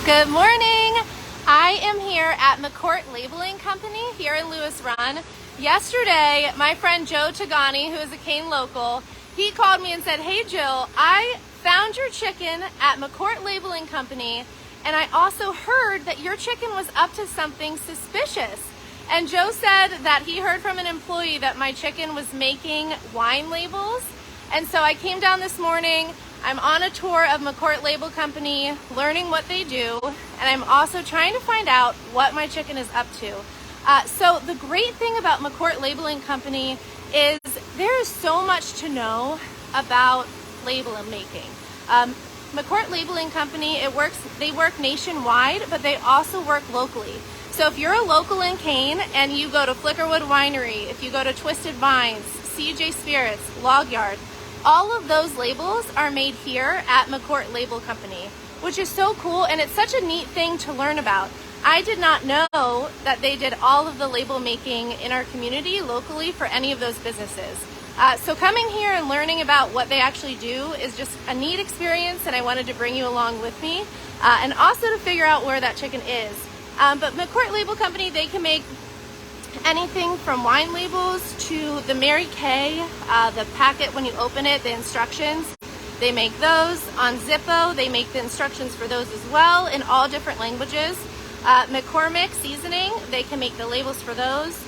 Good morning. I am here at McCourt Labeling Company here in Lewis Run. Yesterday, my friend Joe Tigani, who is a Kane local, he called me and said, "Hey Jill, I found your chicken at McCourt Labeling Company, and I also heard that your chicken was up to something suspicious." And Joe said that he heard from an employee that my chicken was making wine labels. And so I came down this morning. I'm on a tour of McCourt Label Company, learning what they do, and I'm also trying to find out what my chicken is up to. So the great thing about McCourt Labeling Company is there is so much to know about label making. McCourt Labeling Company, they work nationwide, but they also work locally. So if you're a local in Kane and you go to Flickerwood Winery, if you go to Twisted Vines, CJ Spirits, Log Yard, all of those labels are made here at McCourt Label Company, which is so cool, and it's such a neat thing to learn about. I did not know that they did all of the label making in our community locally for any of those businesses. So coming here and learning about what they actually do is just a neat experience, and I wanted to bring you along with me, and also to figure out where that chicken is. But McCourt Label Company, they can make anything from wine labels to the Made Kane, the packet when you open it, the instructions. They make those on Zippo. They make the instructions for those as well in all different languages. McCormick seasoning, they can make the labels for those.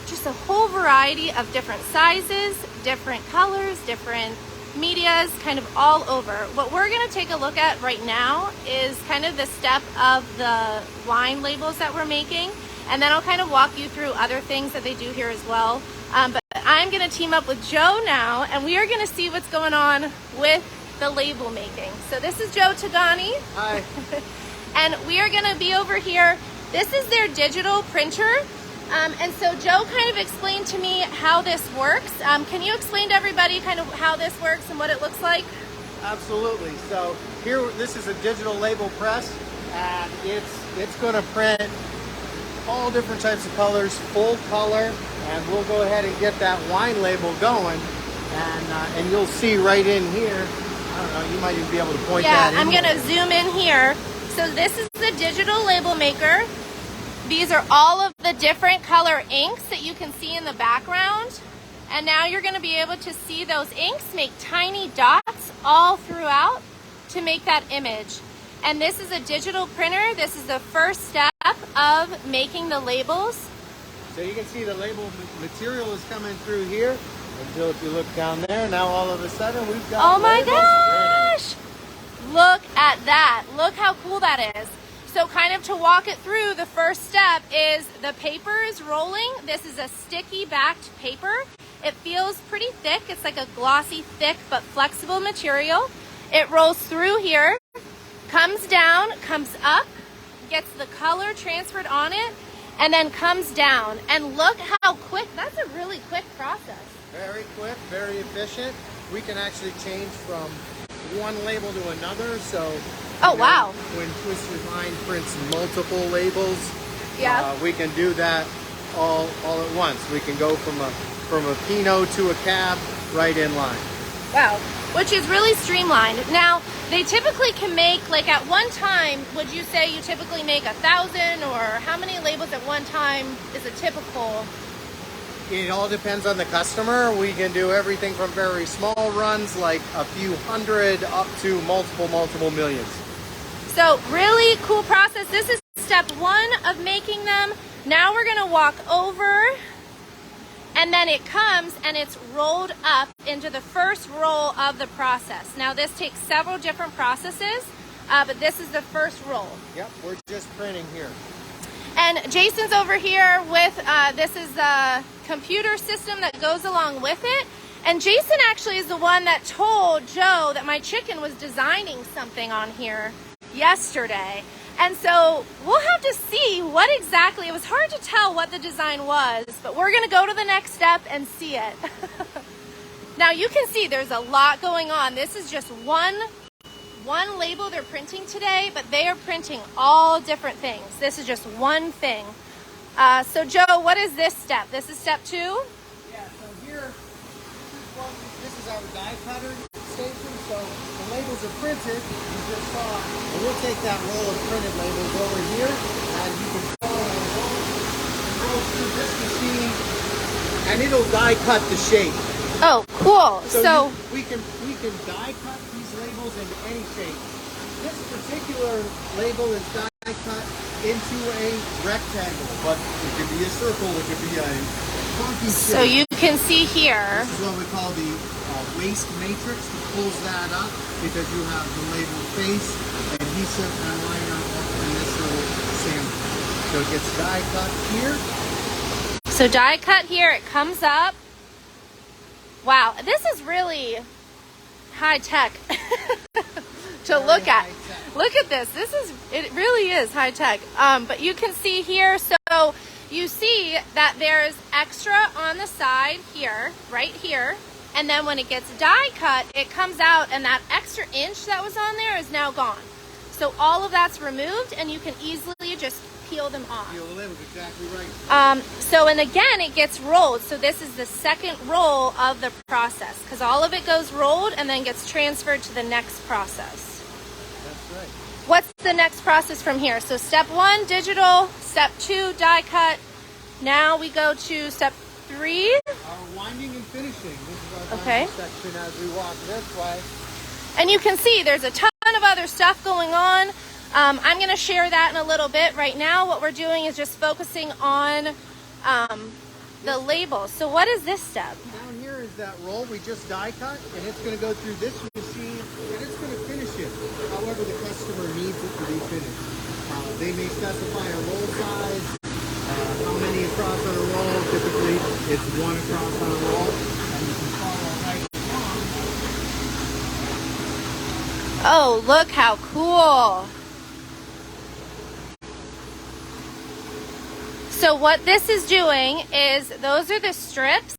Just a whole variety of different sizes, different colors, different medias, kind of all over. What we're going to take a look at right now is kind of the step of the wine labels that we're making. And then I'll kind of walk you through other things that they do here as well. But I'm going to team up with Joe now, and we are going to see what's going on with the label making. So this is Joe Tigani. Hi. And we are going to be over here. This is their digital printer. And so Joe kind of explained to me how this works. Can you explain to everybody kind of how this works and what it looks like? Absolutely. So here, this is a digital label press, and it's going to print all different types of colors, full color, and we'll go ahead and get that wine label going, and you'll see right in here. I don't know, you might even be able to point that in. Yeah, I'm going to zoom in here. So this is the digital label maker. These are all of the different color inks that you can see in the background. And now you're going to be able to see those inks make tiny dots all throughout to make that image. And this is a digital printer. This is the first step of making the labels. So you can see the label material is coming through here. Until if you look down there, now all of a sudden we've got Oh my gosh! Look at that. Look how cool that is. So kind of to walk it through, the first step is the paper is rolling. This is a sticky backed paper. It feels pretty thick. It's like a glossy, thick, but flexible material. It rolls through here, comes down, comes up, gets the color transferred on it, and then comes down. And look how quick, that's a really quick process. Very quick, very efficient. We can actually change from one label to another. So, oh wow! When Twisted Vine prints multiple labels, yeah, we can do that all at once. We can go from a Pinot to a Cab right in line. Wow, which is really streamlined. Now, they typically can make, like at one time, would you say you typically make 1,000, or how many labels at one time is a typical? It all depends on the customer. We can do everything from very small runs, like a few hundred, up to multiple millions. So really cool process. This is step one of making them. Now we're gonna walk over, and then it comes and it's rolled up into the first roll of the process. Now this takes several different processes, but this is the first roll. Yep, we're just printing here. And Jason's over here with, this is the computer system that goes along with it. And Jason actually is the one that told Joe that my chicken was designing something on here yesterday. And so we'll have to see what exactly, it was hard to tell what the design was, but we're gonna go to the next step and see it. Now you can see there's a lot going on. This is just one label they're printing today, but they are printing all different things. This is just one thing. So Joe, what is this step? This is step 2? Yeah, so here, this is our die cutter station. So the labels labels are printed, you just saw, and we'll take that roll of printed labels over here, and you can follow and roll through this machine, and it'll die cut the shape. Oh, cool. So we can die cut these labels into any shape. This particular label is die cut into a rectangle, but it could be a circle, it could be a funky shape. So you can see here. This is what we call the waste matrix that pulls that up, because you have the label face, adhesive, and liner in this little sample. So it gets die cut here. So die cut here, it comes up. Wow, this is really high tech to look at. Look at this. It really is high tech. But you can see here, so you see that there's extra on the side here, right here. And then when it gets die cut, it comes out, and that extra inch that was on there is now gone. So all of that's removed, and you can easily just peel them off. Peel the labels, exactly right. So, and again, it gets rolled. So this is the second roll of the process, because all of it goes rolled and then gets transferred to the next process. That's right. What's the next process from here? So step 1, digital. Step 2, die cut. Now we go to step 3. Our winding and finishing. This is our Okay. section as we walk this way. And you can see there's a ton of other stuff going on. I'm going to share that in a little bit. Right now, what we're doing is just focusing on the labels. So what is this step? Down here is that roll we just die cut, and it's going to go through this machine, and it's going to finish it however the customer needs it to be finished. They may specify a roll size, how many across on a roll. Typically, it's 1 across on a roll, and you can follow right along. Oh, look how cool. So what this is doing is, those are the strips